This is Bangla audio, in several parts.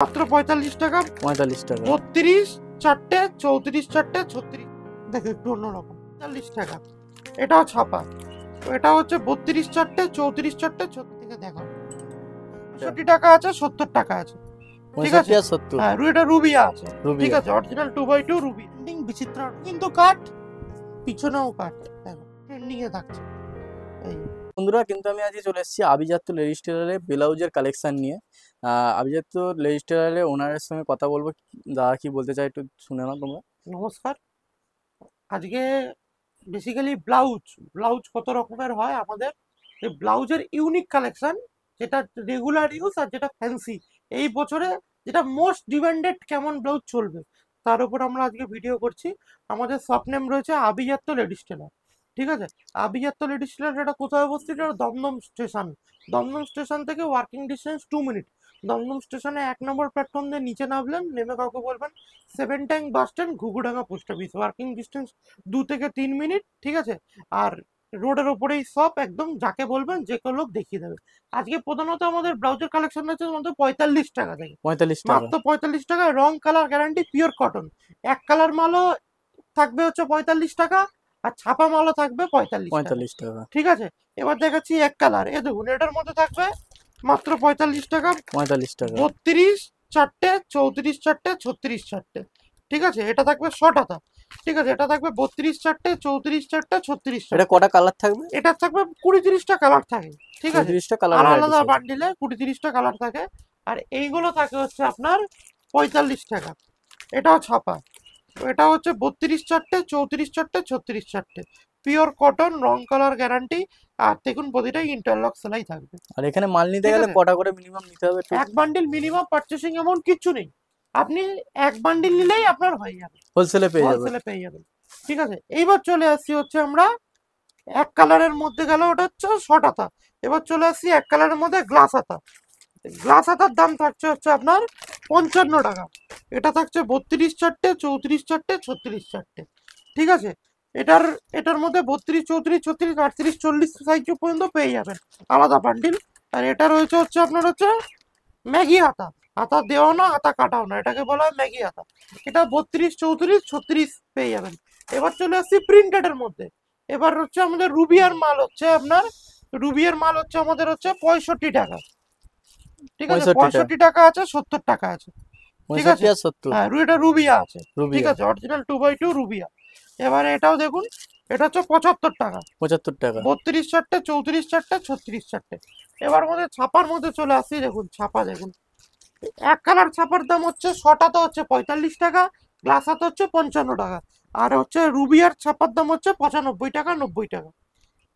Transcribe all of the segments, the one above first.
মাত্র 45 টাকা। 45 টাকা 32 চারটে, 34 চারটে, 36 দেখো একটু অন্যরকম। 45 টাকা। এটাও ছাপা। এটা হচ্ছে 32 চারটে, 34 চারটে, 36 দেখো 65 টাকা আছে, 70 টাকা আছে। ঠিক আছে, 65 আর 70। হ্যাঁ এটা রুবিয়া আছে। রুবিয়া। ঠিক আছে, অরিজিনাল 2x2 রুবি। ট্রেন্ডিং বিচিত্র কিন্তু কাট, পিছনেও কাট, দেখো ট্রেন্ডিং এ থাকছে। এই বন্ধুরা কিন্তু আমি আজকে চলে এসেছি আভিজাত্য লেডিস টেলারে ব্লাউজের কালেকশন নিয়ে। আভিজাত্য লেডিস টেলারে ওনারের সঙ্গে কথা বলবো, দাদা কি বলতে চাই একটু শুনে নাও তোমরা। নমস্কার। আজকে বেসিক্যালি ব্লাউজ কত রকমের হয় আমাদের, এই ব্লাউজের ইউনিক কালেকশন, যেটা রেগুলার ইউজ আর যেটা ফ্যান্সি, এই বছরে যেটা মোস্ট ডিমান্ডেড কেমন ব্লাউজ চলবে তার উপর আমরা আজকে ভিডিও করছি। আমাদের শপ নেম রয়েছে আভিজাত্য লেডিস টেলার। ঠিক আছে, আভিজাত্য লেডিস টেলার এটা কোথায় অবস্থিত? এটা দমদম স্টেশন। দমদম স্টেশন থেকে ওয়ার্কিং ডিস্টেন্স 2 মিনিট। দমদম স্টেশনে 1 নম্বর প্ল্যাটফর্ম দিয়ে নিচে নামলেন, নেমে কাউকে বলবেন 7 tank bus stand, Ghughudanga post office. Working distance 2 থেকে 3 মিনিট। ঠিক আছে, আর রোডের ওপরেই সব, একদম যাকে বলবেন যে কোনো লোক দেখিয়ে দেবে। আজকে প্রধানত আমাদের ব্লাউজের কালেকশন হচ্ছে মাত্র 45 টাকা থেকে। 45 টাকা মাত্র 45 টাকায় রং কালার গ্যারান্টি, পিওর কটন। এক কালার মালও থাকবে হচ্ছে 45 টাকা, আর ছাপা মালও থাকবে 45 টাকা। ঠিক আছে, এবার দেখাচ্ছি এক কালার। এ দেখুন, এটার মধ্যে থাকবে মাত্র 45 টাকা। 45 টাকা 32 চারটে, 34 চারটে, 36 চারটে। ঠিক আছে, এটা থাকবে শর্ট হাতা। ঠিক আছে, এটা থাকবে 32 চারটে, 34 চারটে, 36 এটা চারটে। কটা কালার থাকবে? এটা থাকবে 20-30টা কালার থাকে। ঠিক আছে, 30টা কালার আলাদা আলাদা বান্ডিলে 20-30টা কালার থাকে। আর এইগুলো থাকে হচ্ছে আপনার 45 টাকা। এটাও ছাপা। এটা হচ্ছে 32 চারটে, 34 চারটে, 36 চারটে, পিওর কটন, রং কালার গ্যারান্টি। আর দেখুন প্রতিটাই ইন্টারলক সেলাই থাকবে। আর এখানে মাল নিতে গেলে কটা করে মিনিমাম নিতে হবে? এক বান্ডিল মিনিমাম পারচেসিং অ্যামাউন্ট কিচ্ছু নেই, আপনি এক বান্ডিল নিলেই আপনার হয়ে যাবে, হোলসেলে পেয়ে যাবেন। ঠিক আছে, এইবার চলে আসছি হচ্ছে আমরা এক কালারের মধ্যে গেল, ওটা হচ্ছে শর্ট হাতা। এবার চলে আসছি এক কালারের মধ্যে গ্লাস হাতা। গ্লাস হাতার দাম থাকছে হচ্ছে আপনার 55 টাকা। এটা থাকছে 32 চারটে, 34 চারটে, 36 চারটে। ঠিক আছে, এটার এটার মধ্যে 32, 34, 36, 38, 40 সাইজ পর্যন্ত পেয়ে যাবেন, আলাদা বান্ডিল। আর এটা রয়েছে হচ্ছে আপনার হচ্ছে ম্যাগি হাতা। হাতা দেওয়া না, হাতা কাটাও না, এটাকে বলা হয় ম্যাগি হাতা। এটা 32, 34, 36 পেয়ে যাবেন। এবার চলে আসছি প্রিন্টেডের মধ্যে। এবার হচ্ছে আমাদের রুবিয়ার মাল হচ্ছে আপনার, রুবিয়ার মাল হচ্ছে আমাদের হচ্ছে 65 টাকা। ঠিক আছে, 65 টাকা আছে, 70 টাকা আছে। ঠিক আছে, হ্যাঁ এটা রুবিয়া আছে। ঠিক আছে, অরিজিনাল 2x2 রুবিয়া। এবারে এটাও দেখুন, এটা হচ্ছে 75 টাকা। 75 টাকা 32 চারটে, 34 চারটে, 36 চারটে। এবার মধ্যে ছাপার মধ্যে চলে আসছি, দেখুন ছাপা দেখুন। এক কালার ছাপার দাম হচ্ছে শর্ট হাতা হচ্ছে 45 টাকা, গ্লাস হাতা হচ্ছে 55 টাকা। আর হচ্ছে রুবিয়ার ছাপার দাম হচ্ছে 95 টাকা, 90 টাকা।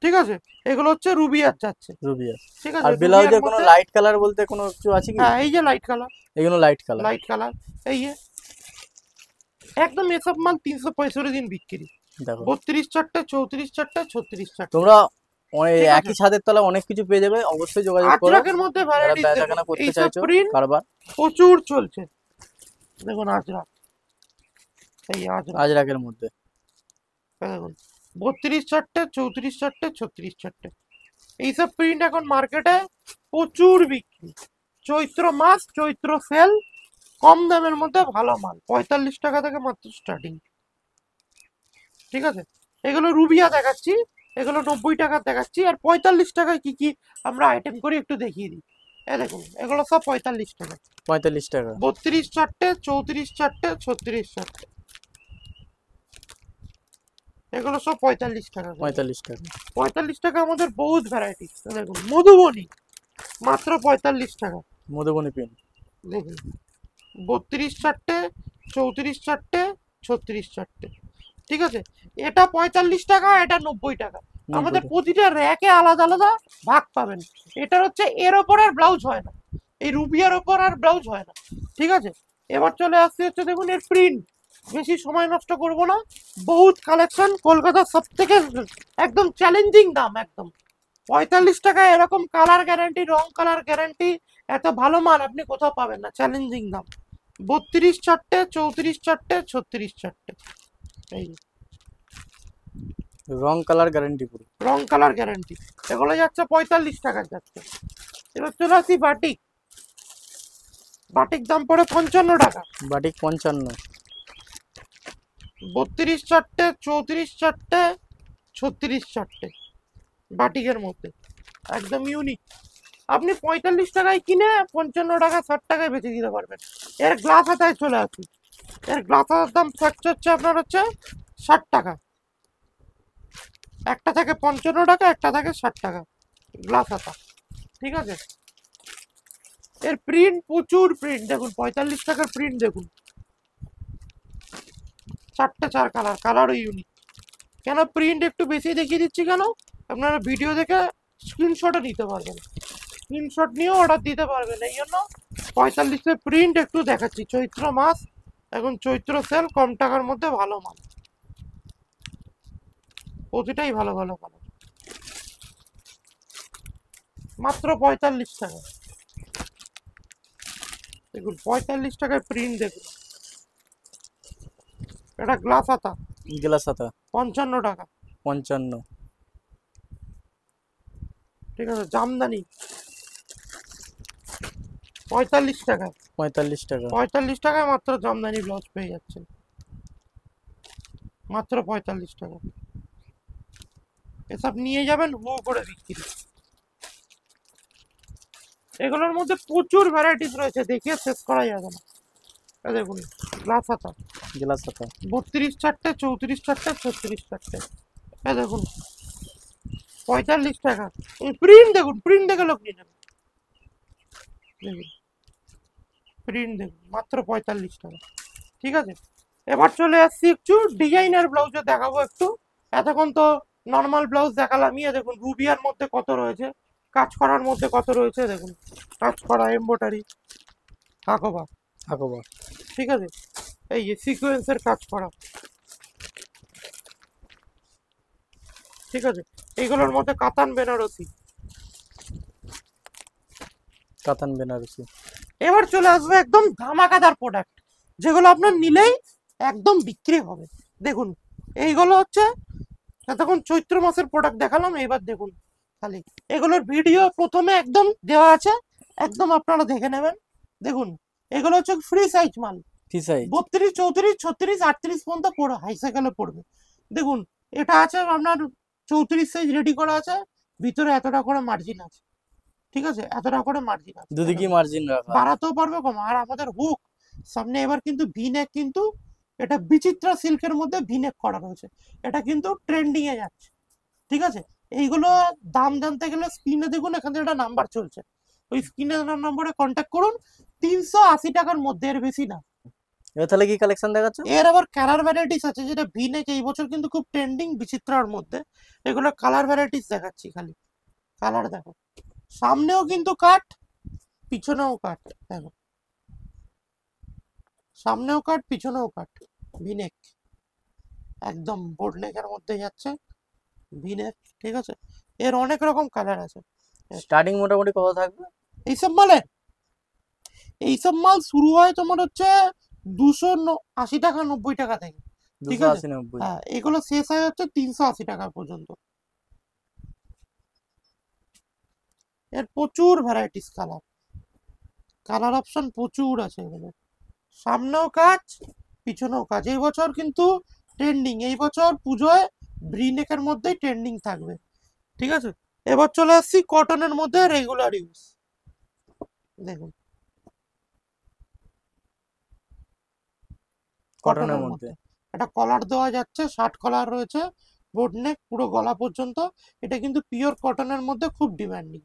ঠিক আছে, এগুলো হচ্ছে রুবিয়ার যাচ্ছে। রুবিয়া। ঠিক আছে, আর ব্লাউজে কোনো লাইট কালার বলতে কোনো কিছু আছে কি? হ্যাঁ এই যে লাইট কালার, এগুলো লাইট কালার এই যে একদম এসব মাল 365 দিন বিক্রি। দেখো 32 চারটে, 34 চারটে, 36 চারটে। তোমরা একই ছাদের তলায় অনেক কিছু পেয়ে যাবে, অবশ্যই যোগাযোগ করো। আজরাকের মধ্যে ভ্যারাইটিস বেচাকেনা করতে চাইছো কারবার প্রচুর চলছে। দেখুন আজরাক, এই আজরাকের মধ্যে দেখুন 32 চারটে, 34 চারটে, 36 চারটে। এইসব প্রিন্ট এখন মার্কেটে প্রচুর বিক্রি। চৈত্র মাস, চৈত্র সেল, কম দামের মধ্যে ভালো মাল 45 টাকা থেকে মাত্র স্টার্টিং। ঠিক আছে, এগুলো রুবিয়া দেখাচ্ছি, এগুলো 90 টাকা দেখাচ্ছি। আর 45 টাকায় কি কি আমরা আইটেম করি একটু দেখিয়ে দিই। এ দেখুন, এগুলো সব 45 টাকা। 45 টাকা 32 চারটে, 34 চারটে, 36 চারটে, এগুলো সব 45 টাকা। 45 টাকা 45 টাকা আমাদের বহুত ভ্যারাইটি। দেখুন মধুবনী মাত্র 45 টাকা। মধুবনী প্রিন্ট দেখুন 32 চারটে, 34 চারটে, 36 চারটে। ঠিক আছে, এটা 45 টাকা, এটা 90 টাকা। আমাদের প্রতিটা র্যাকে আলাদা আলাদা ভাগ পাবেন। এটার হচ্ছে এর ওপর আর ব্লাউজ হয় না, এই রুবিয়ার ওপর আর ব্লাউজ হয় না। ঠিক আছে, এবার চলে আসছে হচ্ছে দেখুন এর প্রিন্ট। বেশি সময় নষ্ট করব না, বহুত কালেকশন, কলকাতার সব থেকে একদম চ্যালেঞ্জিং দাম, একদম 45 টাকা। এরকম কালার গ্যারান্টি, রং কালার গ্যারান্টি, এত ভালো মাল আপনি কোথাও পাবেন না, চ্যালেঞ্জিং দাম। 32 চারটে, 34 চারটে, 36 চারটে, এই রং কালার গ্যারান্টি পুরো রং কালার গ্যারান্টি। এগুলো যাচ্ছে 45 টাকার যাচ্ছে। এবার চলে আসি বাটিক। বাটিক দাম পড়ে 55 টাকা। বাটিক 55। 32 চারটে, 34 চারটে, 36 চারটে, বাটিকের মধ্যে একদম ইউনিক। আপনি 45 টাকায় কিনে 55 টাকা 60 টাকায় বেচে দিতে পারবেন। এর গ্লাস হাতায় চলে আসি। এর গ্লাস হাতার দাম থাকছে হচ্ছে আপনার হচ্ছে 60 টাকা। একটা থেকে 55 টাকা, একটা থেকে 60 টাকা গ্লাস হাতা, ঠিক আছে। এর প্রিন্ট প্রচুর প্রিন্ট দেখুন, 45 টাকার প্রিন্ট দেখুন, চারটে চার কালার, কালারও ইউনিক। কেন প্রিন্ট একটু বেশি দেখিয়ে দিচ্ছি কেন, আপনারা ভিডিও দেখে স্ক্রিনশটও নিতে পারবেন, স্ক্রিনশট নিয়েও অর্ডার দিতে পারবেন। এই জন্য 45-এর প্রিন্ট একটু দেখাচ্ছি। চৈত্র মাস, এখন চৈত্র সেল, কম টাকার মধ্যে ভালো মাল, প্রতিটাই ভালো ভালো কালার, মাত্র 45 টাকা। দেখুন 45 টাকায় প্রিন্ট দেখুন। এটা গ্লাস হাতা, গ্লাস হাতা 55 টাকা, 55। ঠিক আছে। জামদানি 45 টাকা, 45 টাকা। 45 টাকায় মাত্র জামদানি ব্লাউজ পেয়ে যাচ্ছেন, মাত্র 45 টাকা। এসব নিয়ে যাবেন হু করে বিক্রি। এগুলোর মধ্যে প্রচুর ভ্যারাইটিস রয়েছে, দেখিয়ে শেষ করা যাবে না। দেখুন গ্লাস হাতা, গ্লাস হাতা 32 চারটে, 34 চারটে, 36 চারটে, দেখুন 45 টাকা। প্রিন্ট দেখুন, প্রিন্ট দেখে লোক নিয়ে নেবে। দেখুন প্রিন্ট দেখুন, মাত্র 45 টাকা, ঠিক আছে। এবার চলে আসছি একটু ডিজাইনার ব্লাউজে দেখাবো একটু। এতক্ষণ তো নর্মাল ব্লাউজ দেখালামই। দেখুন রুবিয়ার মধ্যে কত রয়েছে, কাজ করার মধ্যে কত রয়েছে, দেখুন কাজ করা এমব্রয়ডারি হাকোবা, হাকোবা, ঠিক আছে। এই যে সিকোয়েন্সের কাজ করা, ঠিক আছে। এইগুলোর মধ্যে কাতান বেনারসি। কাতান বেনারসি। এবার চলে আসবে একদম ধামাকাদার প্রোডাক্ট, যেগুলো আপনার নিলেই একদম বিক্রি হবে। দেখুন এইগুলো হচ্ছে এতক্ষণ চৈত্র মাসের প্রোডাক্ট দেখালাম, এবার দেখুন খালি এগুলোর ভিডিও প্রথমে একদম দেওয়া আছে, একদম আপনারা দেখে নেবেন। দেখুন এগুলো হচ্ছে ফ্রি সাইজ মাল, ফ্রি সাইজ 32, 34, 36, 38 পর্যন্ত পড়ে, হাই সাইকেলে পড়বে। দেখুন এটা আছে আপনার 34 সাইজ রেডি করা আছে, ভিতরে এতটা করে মার্জিন আছে, ঠিক আছে, এতটা করে মার্জিন আছে, দুদিকে মার্জিন রাখা। বাড়াতেও পারবে কম। আর আমাদের হুক সামনে এবার কিন্তু ভিনেক, কিন্তু এটা বিচিত্রা সিল্কের মধ্যে ভিনেক করা রয়েছে, এটা কিন্তু ট্রেন্ডিং এ যাচ্ছে, ঠিক আছে। এইগুলো দাম জানতে গেলে স্ক্রিনে দেখুন, এখানে একটা নাম্বার চলছে, ওই স্ক্রিনে নাম্বারে কন্ট্যাক্ট করুন। 380 টাকার মধ্যে, এর বেশি না। এবার তাহলে কি কালেকশন দেখাচ্ছ? এর আবার কালার ভ্যারাইটিস আছে, যেটা ভিনেক এই বছর কিন্তু খুব ট্রেন্ডিং বিচিত্রার মধ্যে। এগুলো কালার ভ্যারাইটিস দেখাচ্ছি, খালি কালার দেখো। সামনেও কিন্তু কাট, পিছনেও কাট, দেখো সামনেও কাট, পিছনেও কাট, ভিনেক একদম বোর্ড নেকের মধ্যে যাচ্ছে, ভিনেক, ঠিক আছে। এর অনেক রকম কালার আছে। স্টার্টিং মোটামুটি কত থাকবে এইসব মালে, এইসব মাল শুরু হয় তোমার হচ্ছে 280 টাকা, 90 টাকা থেকে, ঠিক আছে। 280 90? হ্যাঁ, এগুলো শেষ হয় হচ্ছে 380 টাকা পর্যন্ত। এর প্রচুর ভ্যারাইটিস কালার, কালার অপশন প্রচুর আছে এগুলো। সামনেও কাজ, পিছনেও কাজ। এই বছর কিন্তু ট্রেন্ডিং, এই বছর পুজোয় ব্রিনেকের মধ্যেই ট্রেন্ডিং থাকবে, ঠিক আছে। এবার চলে আসছি কটনের মধ্যে রেগুলার ইউজ। দেখুন কটনের কটনের মধ্যে মধ্যে একটা কলার দেওয়া যাচ্ছে, শার্ট কলার রয়েছে, বোট নেক পুরো গলা পর্যন্ত। এটা কিন্তু পিওর কটনের মধ্যে খুব ডিমান্ডিং,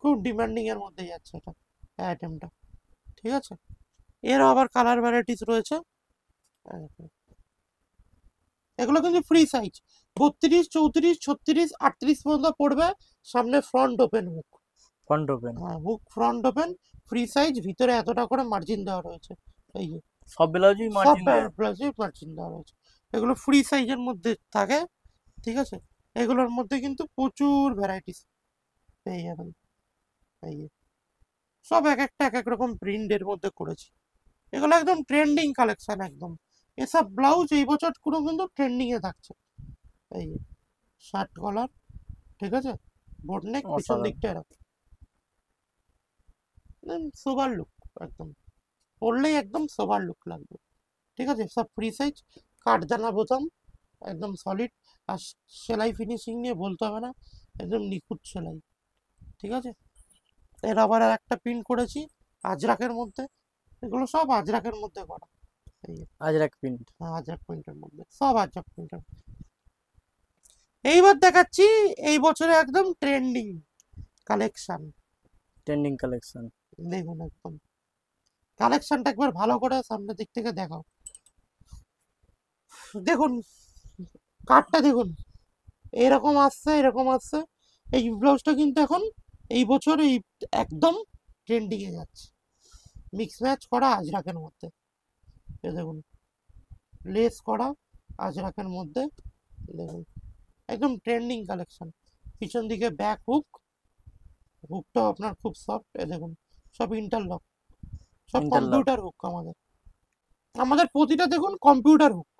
খুব ডিমান্ডিং এর মধ্যে যাচ্ছে এটা আইটেমটা, ঠিক আছে। এরও আবার কালার ভ্যারাইটিস রয়েছে। এগুলো কিন্তু ফ্রি সাইজ, 32, 34, 36, 38 পর্যন্ত পড়বে। সামনে front open hook, front open. হ্যাঁ hook front open, free size, ভিতরে এতটা করে মার্জিন দেওয়া রয়েছে। এই যে সব ব্লাউজই সব মার্জিন দেওয়া। ব্লাউজে মার্জিন দেওয়া রয়েছে। এগুলো ফ্রি সাইজের মধ্যে থাকে, ঠিক আছে। এগুলোর মধ্যে কিন্তু প্রচুর ভ্যারাইটিস পেয়ে যাবেন। এই যে সব এক একটা এক এক রকম প্রিন্টের মধ্যে করেছি। এগুলো একদম ট্রেন্ডিং কালেকশন একদম। এসব ব্লাউজ এই বছর পুরো কিন্তু ট্রেন্ডিং এ থাকছে। এই যে শার্ট কলার, ঠিক আছে, বোট নেক, পিছন অসাধারণ। দিকটা এরকম সুপার লুক। একদম পরলেই একদম সোবার লুক লাগবে। ঠিক আছে, সব ফ্রি সাইজ, কাঠদানা বোতাম, একদম সলিড। আর সেলাই ফিনিশিং নিয়ে বলতে হবে না, একদম নিখুঁত সেলাই। ঠিক আছে, এর আবার আর একটা প্রিন্ট করেছি আজরাকের মধ্যে, এগুলো সব আজরাকের মধ্যে করা। এই যে, আজরাক প্রিন্ট। আজরাক প্রিন্টের মধ্যে, সব আজরাক প্রিন্টের। এইবার দেখাচ্ছি এই বছরে একদম ট্রেন্ডিং কালেকশন। Trending collection. দেখুন একদম কালেকশনটা একবার ভালো করে সামনের দিক থেকে দেখাও। দেখুন কাঠটা দেখুন, এরকম আসছে, এরকম আসছে। এই ব্লাউজটা কিন্তু এখন এই বছর এই একদম ট্রেন্ডিং এ যাচ্ছে, মিক্স ম্যাচ করা আজরাকের মধ্যে। এই দেখুন লেস করা আজরাকের মধ্যে, দেখুন একদম ট্রেন্ডিং কালেকশন। পিছন দিকে ব্যাক হুক, হুকটাও আপনার খুব সফট। এ দেখুন সব ইন্টারলক, সব ইন্টারলক। Computer hook. আমাদের আমাদের প্রতিটা দেখুন কম্পিউটার হুক,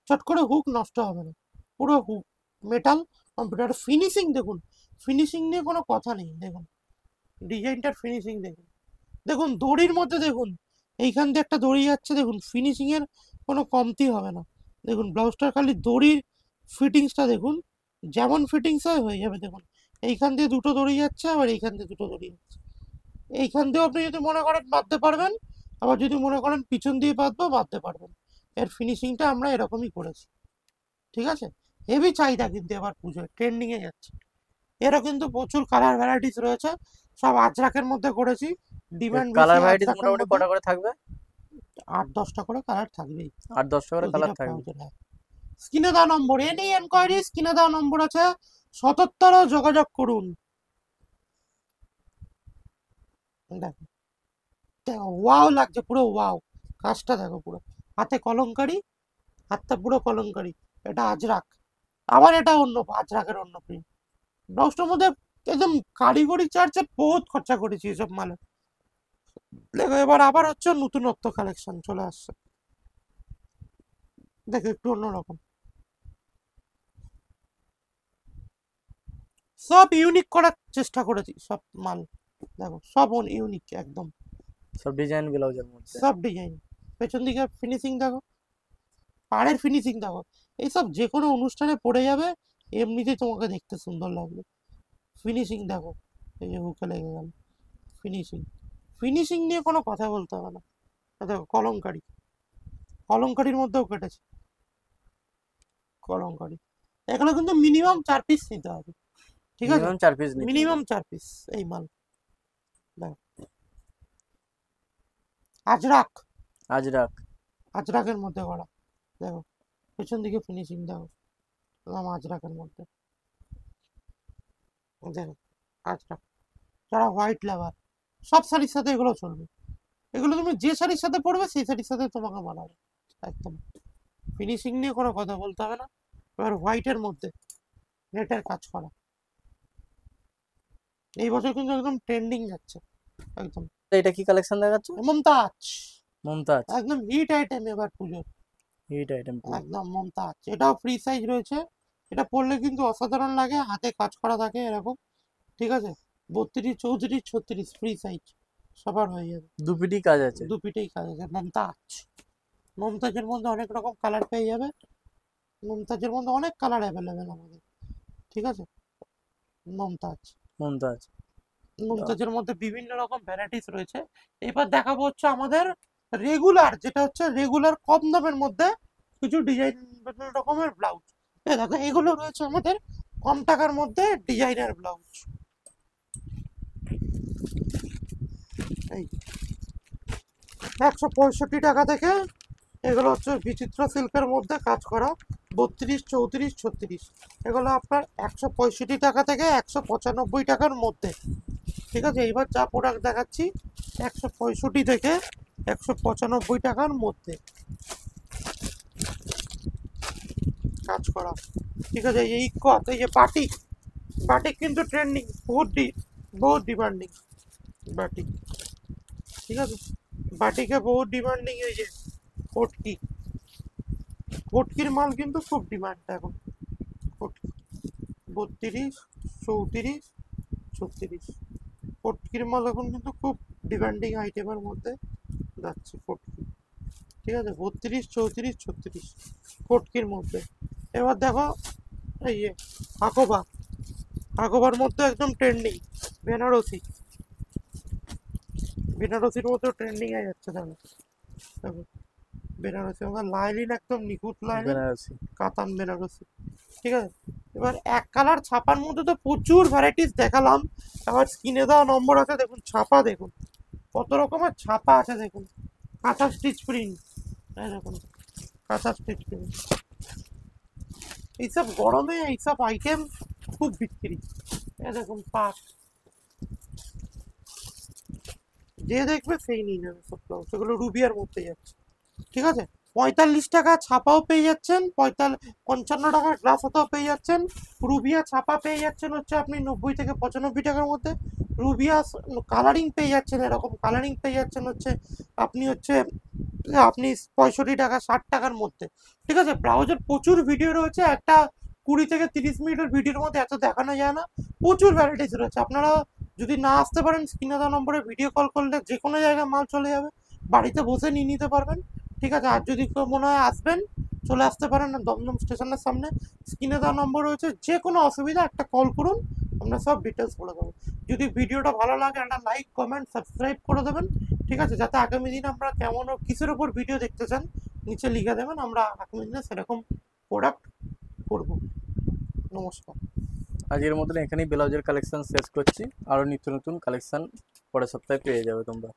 চট করে হুক নষ্ট হবে না, পুরো হুক মেটাল কম্পিউটার। ফিনিশিং দেখুন, ফিনিশিং নিয়ে কোনো কথা নেই। দেখুন ডিজাইনটার ফিনিশিং দেখুন, দেখুন দড়ির মধ্যে দেখুন এইখান দিয়ে একটা দড়ি যাচ্ছে, দেখুন ফিনিশিং এর কোনো কমতি হবে না। দেখুন ব্লাউজটার খালি দড়ির ফিটিংসটা দেখুন, যেমন ফিটিংস হয় হয়ে যাবে। দেখুন এইখান দিয়ে দুটো দড়ি যাচ্ছে, আবার এইখান দিয়ে দুটো দড়ি যাচ্ছে। এইখান দিয়েও আপনি যদি মনে করেন বাঁধতে পারবেন, আবার যদি মনে করেন পিছন দিয়ে বাঁধবো বাঁধতে পারবেন। এর ফিনিশিংটা আমরা এরকমই করেছি। ঠিক আছে, হেভি চাহিদা কিন্তু এবার পুজোয় ট্রেন্ডিং এ যাচ্ছে। এরও কিন্তু প্রচুর কালার ভ্যারাইটিস রয়েছে, সব আজরাকের মধ্যে করেছি। ডিমান্ড বেশি কালার ভ্যারাইটিস আজরাকের মোটামুটি মধ্যে। কটা করে থাকবে? 8-10টা করে কালার থাকবেই 8-10টা করে কালার প্রতিটা থাকবে। ব্লাউজের। হ্যাঁ, স্ক্রিনে দেওয়া নম্বর, এনি এনকোয়ারি স্ক্রিনে দেওয়া নম্বর আছে, 77 যোগাযোগ করুন। দেখো দেখো, ওয়াও লাগছে পুরো, ওয়াও। কাজটা দেখো পুরো হাতে কলমকারি, হাতটা পুরো কলমকারি। এটা আজরাক, আবার এটা অন্য আজরাকের অন্য প্রিন্ট। ব্লাউজটার মধ্যে একদম কারিগরি চার্জে বহুত খরচা করেছি এসব মালে। দেখো এবার আবার হচ্ছে নতুনত্ব কালেকশন চলে আসছে, দেখো একটু অন্যরকম, সব ইউনিক করার চেষ্টা করেছি সব মাল। দেখো সব ইউনিক একদম, সব ডিজাইন ব্লাউজের মধ্যে। সব ডিজাইন। পেছন দিকে ফিনিশিং দেখো, পাড়ের ফিনিশিং দেখো, এইসব যে কোনো অনুষ্ঠানে পড়ে যাবে, এমনিতেই তোমাকে দেখতে সুন্দর লাগবে। ফিনিশিং দেখো, এই যে হুকে লেগে গেল। ফিনিশিং, ফিনিশিং নিয়ে কোনো কথা বলতে হবে না। দেখো কলমকারি, কলমকারির মধ্যেও কেটেছে কলমকারি। এগুলো কিন্তু মিনিমাম 4 পিস নিতে হবে। ঠিক আছে, মিনিমাম 4 পিস নিতে হবে। মিনিমাম 4 পিস এই মাল। দেখো আজরাক, আজরাক। আজরাকের মধ্যে করা। দেখো পেছন দিকে ফিনিশিং দেখো, একদম আজরাকের মধ্যে। দেখো আজরাক, যারা হোয়াইট লাভার, সব শাড়ির সাথে এগুলো চলবে। এগুলো তুমি যে শাড়ির সাথে পরবে সেই শাড়ির সাথে তোমাকে মানাবে একদম। ফিনিশিং নিয়ে কোনো কথা বলতে হবে না। এবার হোয়াইটের মধ্যে নেটের কাজ করা, এই বছর কিন্তু একদম ট্রেন্ডিং যাচ্ছে একদম। এটা কি কালেকশন দেখাচ্ছে? মমতাজ, মমতাজ। একদম হিট আইটেম এবার পুজোর, হিট আইটেম। একদম মমতাজ। এটাও ফ্রি সাইজ রয়েছে, এটা পরলে কিন্তু অসাধারণ লাগে, হাতে কাজ করা থাকে এরকম। ঠিক আছে, 32, 34, 36 ফ্রি সাইজ সবার হয়ে যাবে। দুপিটি কাজ আছে। দু পিঠেই কাজ আছে। মমতাজ, মমতাজের মধ্যে অনেক রকম কালার পেয়ে যাবে, মমতাজের মধ্যে অনেক কালার অ্যাভেলেবেল আমাদের। ঠিক আছে, মমতাজ, মমতাজ। মমতাজের মধ্যে বিভিন্ন রকম ভ্যারাইটিস রয়েছে। এবার দেখাবো হচ্ছে আমাদের রেগুলার, যেটা হচ্ছে রেগুলার কম দামের মধ্যে কিছু ডিজাইন রকমের ব্লাউজ। দেখো এগুলো রয়েছে আমাদের কম টাকার মধ্যে ডিজাইনার ব্লাউজ। এই 165 টাকা থেকে এগুলো হচ্ছে বিচিত্র সিল্কের মধ্যে কাজ করা, 32, 34, 36। এগুলো আপনার 165 টাকা থেকে 195 টাকার মধ্যে। ঠিক আছে, এইবার যা প্রোডাক্ট দেখাচ্ছি 165 থেকে 195 টাকার মধ্যে কাজ করা। ঠিক আছে, এই কত, এই যে বাটিক, বাটিক কিন্তু ট্রেন্ডিং, বহুত ডিমান্ডিং বাটিক। ঠিক আছে, বাটিকে বহুত ডিমান্ডিং। এই যে কটকি, কটকির মাল কিন্তু খুব ডিমান্ড এখন। কটকি 32, 34, 36 কটকির মাল এখন কিন্তু খুব ডিমান্ডিং আইটেমের মধ্যে যাচ্ছে ফটকি, ঠিক আছে, 32, 34, 36 ফটকির মধ্যে। এবার দেখো এই যে হাকোবা, হাকোবার মধ্যে একদম ট্রেন্ডিং বেনারসি, বেনারসির মধ্যে ট্রেন্ডিং এ যাচ্ছে। দেখো দেখো বেনারসি আমাদের লাইলিন, একদম নিখুঁত লাইলিন, বেনারসি। কাতান বেনারসি, ঠিক আছে। এবার এক কালার ছাপার মধ্যে তো প্রচুর ভ্যারাইটিস দেখালাম। আবার স্ক্রিনে দেওয়া নম্বর আছে, দেখুন ছাপা, দেখুন কত রকমের ছাপা আছে, দেখুন কাঁথা স্টিচ প্রিন্ট, দেখুন কাঁথা স্টিচ প্রিন্ট। এইসব গরমে এইসব আইটেম খুব বিক্রি। দেখুন পাট, যে দেখবে সেই নিয়ে নেবে সব ব্লাউজ, সেগুলো রুবিয়ার মধ্যে যাচ্ছে, ঠিক আছে। 45 টাকা ছাপাও পেয়ে যাচ্ছেন, 55 টাকার গ্লাস হাতাও পেয়ে যাচ্ছেন। রুবিয়া ছাপা পেয়ে যাচ্ছেন হচ্ছে আপনি 90 থেকে 95 টাকার মধ্যে। রুবিয়া কালারিং পেয়ে যাচ্ছেন, এরকম কালারিং পেয়ে যাচ্ছেন হচ্ছে আপনি 65 টাকা 60 টাকার মধ্যে, ঠিক আছে। ব্লাউজের প্রচুর ভিডিও রয়েছে, একটা 20 থেকে 30 মিনিটের ভিডিওর মধ্যে এত দেখানো যায় না, প্রচুর ভ্যারাইটিস রয়েছে। আপনারা যদি না আসতে পারেন, স্ক্রিনে দেওয়া নম্বরে ভিডিও কল করলে যে কোনো জায়গায় মাল চলে যাবে, বাড়িতে বসে নিয়ে নিতে পারবেন, ঠিক আছে। আর যদি কেউ মনে হয় আসবেন, চলে আসতে পারেন দমদম স্টেশনের সামনে, স্ক্রিনে দেওয়া নম্বর রয়েছে, যে কোনো অসুবিধা একটা কল করুন, আমরা সব ডিটেলস বলে দেবো। যদি ভিডিওটা ভালো লাগে একটা লাইক, কমেন্ট, সাবস্ক্রাইব করে দেবেন, ঠিক আছে, যাতে আগামী দিনে আমরা কেমন ও কিসের ওপর ভিডিও দেখতে চান নিচে লিখে দেবেন, আমরা আগামী দিনে সেরকম প্রোডাক্ট করব। নমস্কার। আজকের মতন এখানেই ব্লাউজের কালেকশন শেষ করছি। আরও নিত্য নতুন কালেকশন পরের সপ্তাহে পেয়ে যাবে তোমরা।